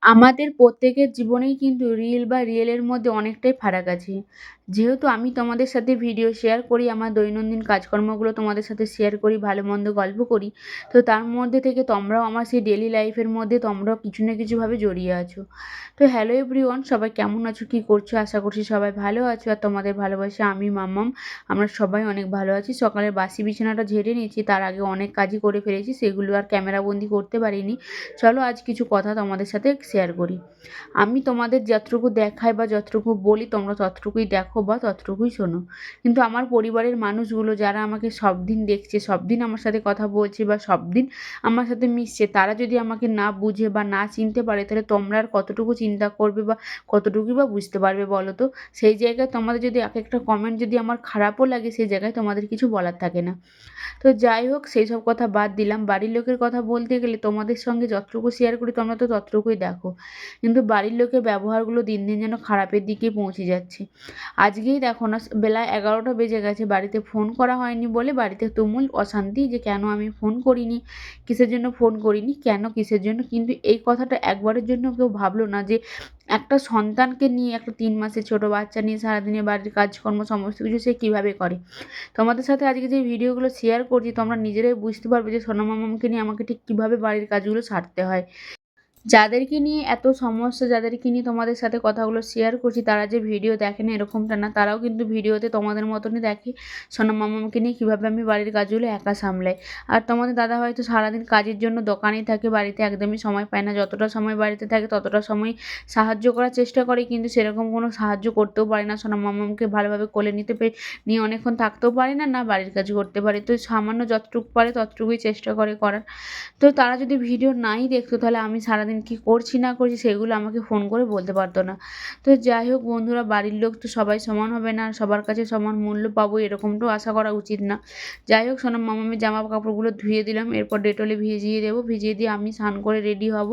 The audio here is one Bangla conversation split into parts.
আমাদের প্রত্যেকের জীবনেই কিন্তু রিল বা রিয়েলের মধ্যে অনেকটাই ফারাক আছে। যেহেতু আমি তোমাদের সাথে ভিডিও শেয়ার করি, আমার দৈনন্দিন কাজকর্মগুলো তোমাদের সাথে শেয়ার করি, ভালো-মন্দ গল্প করি। তো তার মধ্যে থেকে তোমরাও আমার সেই ডেইলি লাইফের মধ্যে তোমরাও কিছু না কিছুভাবে জড়িয়ে আছো। তো হ্যালো এভরিওয়ান, সবাই কেমন আছো? কী করছো? আশা করছি সবাই ভালো আছো। আর তোমাদের ভালোবাসায় আমি মাম্মাম, আমরা সবাই অনেক ভালো আছি। সকালের বাসি বিছানাটা ঝেড়ে নিয়েছি, তার আগে অনেক কাজই করে ফেলেছি, সেগুলো আর ক্যামেরাবন্দি করতে পারিনি। চলো আজ কিছু কথা তোমাদের সাথে শেয়ার করি। আমি তোমাদের যতটুকু দেখাই বা যতটুকু বলি তোমরা ততটুকুই দেখো বা ততটুকুই শোনো। কিন্তু আমার পরিবারের মানুষগুলো যারা আমাকে সব দিন দেখছে, সব দিন আমার সাথে কথা বলছে বা সব দিন আমার সাথে মিশছে, তারা যদি আমাকে না বুঝে বা না চিনতে পারে, তাহলে তোমরা আর কতটুকু চিন্তা করবে বা কতটুকুই বা বুঝতে পারবে বলো তো? সেই জায়গায় তোমাদের যদি এক একটা কমেন্ট যদি আমার খারাপও লাগে, সেই জায়গায় তোমাদের কিছু বলার থাকে না। তো যাই হোক, সেই সব কথা বাদ দিলাম। বাড়ির লোকের কথা বলতে গেলে তোমাদের সঙ্গে যতটুকু শেয়ার করি তোমরা তো ততটুকুই দেখো। কিন্তু বাড়ির লোকের ব্যবহারগুলো দিন দিন যেন খারাপের দিকে পৌঁছে যাচ্ছে। আজকেই দেখো না, বেলা 11টা বেজে গেছে, বাড়িতে ফোন করা হয়নি বলে বাড়িতে তুমুল অশান্তি, যে কেন আমি ফোন করিনি, কিসের জন্য ফোন করিনি, কেন কিসের জন্য। কিন্তু এই কথাটা একবারের জন্য কেউ ভাবলো না যে একটা সন্তানকে নিয়ে, একটা 3 মাসের ছোট বাচ্চা নিয়ে সারাদিনে বাড়ির কাজকর্ম সমস্ত কিছু সে কীভাবে করে। তোমাদের সাথে আজকে যে ভিডিওগুলো শেয়ার করছি তোমরা নিজেরাই বুঝতে পারবে যে সোনা মামাকে নিয়ে আমাকে ঠিক কীভাবে বাড়ির কাজগুলো সারতে হয়। যাদেরকে নিয়ে এত সমস্যা, যাদেরকে নিয়ে তোমাদের সাথে কথাগুলো শেয়ার করছি, তারা যে ভিডিও দেখে না এরকমটা না, তারাও কিন্তু ভিডিওতে তোমাদের মতনই দেখে সোনা মামাকে নিয়ে কীভাবে আমি বাড়ির কাজগুলো একা সামলাই। আর তোমাদের দাদা হয়তো সারাদিন কাজের জন্য দোকানেই থাকে, বাড়িতে একদমই সময় পায় না। যতটা সময় বাড়িতে থাকে ততটা সময় সাহায্য করার চেষ্টা করে, কিন্তু সেরকম কোনো সাহায্য করতেও পারে না। সোনা মামাকে ভালোভাবে কোলে নিয়ে অনেকক্ষণ থাকতেও পারে না, না বাড়ির কাজ করতে পারে। তো সামান্য যতটুকু পারে ততটুকুই চেষ্টা করে করার। তো তারা যদি ভিডিও নাই দেখতো, তাহলে আমি সারাদিন কী করছি না করছি সেগুলো আমাকে ফোন করে বলতে পারতো না। তো যাই হোক বন্ধুরা, বাড়ির লোক তো সবাই সমান হবে না, আর সবার কাছে সমান মূল্য পাবো এরকমটাও আশা করা উচিত না। যাই হোক, সোনা মামামের জামা কাপড়গুলো ধুয়ে দিলাম, এরপর ডেটলে ভিজিয়ে দেবো, ভিজিয়ে দিয়ে আমি স্নান করে রেডি হব,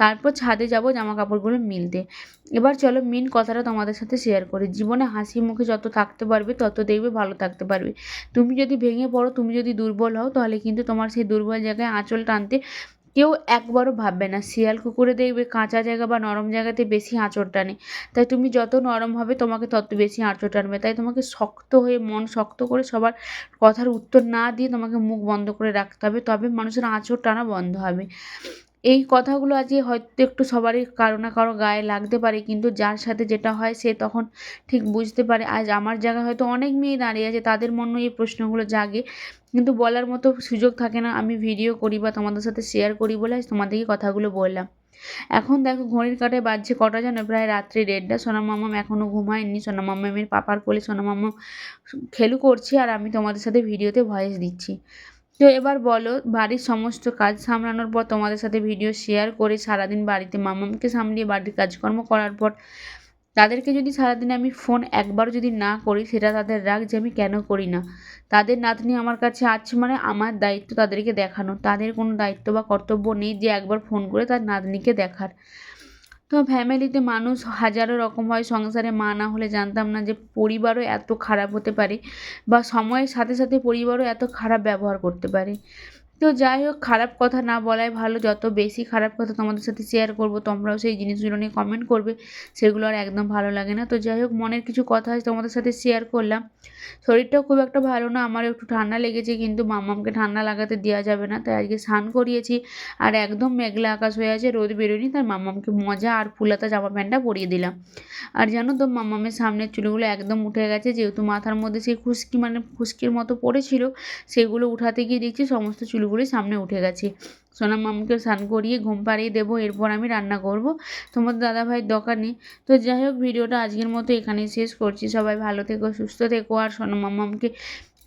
তারপর ছাদে যাব জামা কাপড়গুলো মিলতে। এবার চলো মেন কথাটা তোমাদের সাথে শেয়ার করি। জীবনে হাসি মুখে যত থাকতে পারবে তত দেখবে ভালো থাকতে পারবে। তুমি যদি ভেঙে পড়ো, তুমি যদি দুর্বল হও, তাহলে কিন্তু তোমার সেই দুর্বল জায়গায় আঁচল টানতে কেউ একবারও ভাববে না। শিয়াল কুকুরে দেখবে কাঁচা জায়গা বা নরম জায়গাতে বেশি আঁচড় টানে, তাই তুমি যত নরম হবে তোমাকে তত বেশি আঁচড় টানবে। তাই তোমাকে শক্ত হয়ে, মন শক্ত করে, সবার কথার উত্তর না দিয়ে তোমাকে মুখ বন্ধ করে রাখতে হবে, তবে মানুষের আঁচড় টানা বন্ধ হবে। এই কথাগুলো আজকে হয়তো একটু সবারই কারো না কারো গায়ে লাগতে পারে, কিন্তু যার সাথে যেটা হয় সে তখন ঠিক বুঝতে পারে। আজ আমার জায়গায় হয়তো অনেক মেয়ে দাঁড়িয়ে আছে, তাদের মনেও এই প্রশ্নগুলো জাগে, কিন্তু বলার মতো সুযোগ থাকে না। আমি ভিডিও করি বা তোমাদের সাথে শেয়ার করি বলে আজ তোমাদেরকে কথাগুলো বললাম। এখন দেখো ঘড়ির কাঁটায় বাজছে কটা জানো? প্রায় রাত্রি 1:30। সোনা মাম্মাম এখনও ঘুমায়নি। সোনা মাম্মামের পাপার কোলে সোনা মাম্মাম খেলু করছে, আর আমি তোমাদের সাথে ভিডিওতে ভয়েস দিচ্ছি। তো এবার বলো, বাড়ির সমস্ত কাজ সামলানোর পর তোমাদের সাথে ভিডিও শেয়ার করে সারাদিন বাড়িতে মামামকে সামলিয়ে বাড়ির কাজকর্ম করার পর তাদেরকে যদি সারাদিনে আমি ফোন একবারও যদি না করি, সেটা তাদের রাগ যে আমি কেন করি না। তাদের নাতনি আমার কাছে আছে মানে আমার দায়িত্ব তাদেরকে দেখানো। তাদের কোনো দায়িত্ব বা কর্তব্য নেই যে একবার ফোন করে তার নাতনিকে দেখার। তো ফ্যামিলিতে মানুষ হাজারো রকম হয়, সংসারে মা না হলে জানতাম না যে পরিবারও এত খারাপ হতে পারে, বা সময়ের সাথে সাথে পরিবারও এত খারাপ ব্যবহার করতে পারে। তো যাই হোক, খারাপ কথা না বলাই ভালো। যত বেশি খারাপ কথা তোমাদের সাথে শেয়ার করব, তোমরাও সেই জিনিসগুলো নিয়ে কমেন্ট করবে, সেগুলো আর একদম ভালো লাগে না। তো যাই হোক, মনের কিছু কথা আজ তোমাদের সাথে শেয়ার করলাম। শরীরটাও খুব একটা ভালো না, আমার একটু ঠান্ডা লেগেছে, কিন্তু মাম্মামকে ঠান্ডা লাগাতে দেওয়া যাবে না, তাই আজকে স্নান করিয়েছি। আর একদম মেঘলা আকাশ হয়ে আছে, রোদ বেরোয়নি, তাই মাম্মামকে মজা আর ফুলাতা জামা প্যান্টটা পরিয়ে দিলাম। আর জানো তো, মাম্মামের সামনের চুলগুলো একদম উঠে গেছে, যেহেতু মাথার মধ্যে সেই খুশকি মানে খুশকির মতো পড়েছিল, সেগুলো উঠাতে গিয়ে দেখছি সমস্ত চুলগুলি সামনে উঠে গেছে। সোনা মামাকে স্নান করিয়ে ঘুম পাড়িয়ে দেবো, এরপর আমি রান্না করব তোমার দাদাভাইয়ের দোকানে। তো যাই হোক, ভিডিওটা আজকের মতো এখানেই শেষ করছি। সবাই ভালো থেকো, সুস্থ থেকো। আর সোনা মামাকে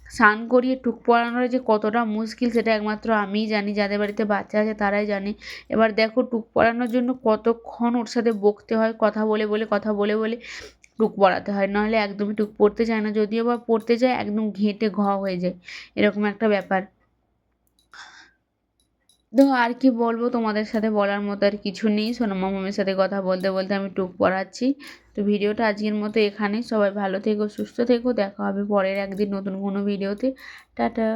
স্নান করিয়ে টুক পরানোর যে কতটা মুশকিল সেটা একমাত্র আমিই জানি, যাদের বাড়িতে বাচ্চা আছে তারাই জানে। এবার দেখো, টুক পরানোর জন্য কতক্ষণ ওর সাথে বকতে হয়, কথা বলে বলে কথা বলে বলে টুক পরাতে হয়, নাহলে একদমই টুক পড়তে চায় না। যদিও বা পড়তে যায়, একদম ঘেঁটে হয়ে যায়, এরকম একটা ব্যাপার। তো আর কি বলবো, তোমাদের সাথে বলার মতো আর কিছু নেই। সোনা মামামের সাথে কথা বলতে বলতে আমি টুক পড়াচ্ছি। তো ভিডিওটা আজকের মতো এখানেই। সবাই ভালো থেকো, সুস্থ থেকো। দেখা হবে পরের একদিন নতুন কোনো ভিডিওতে। টাটা।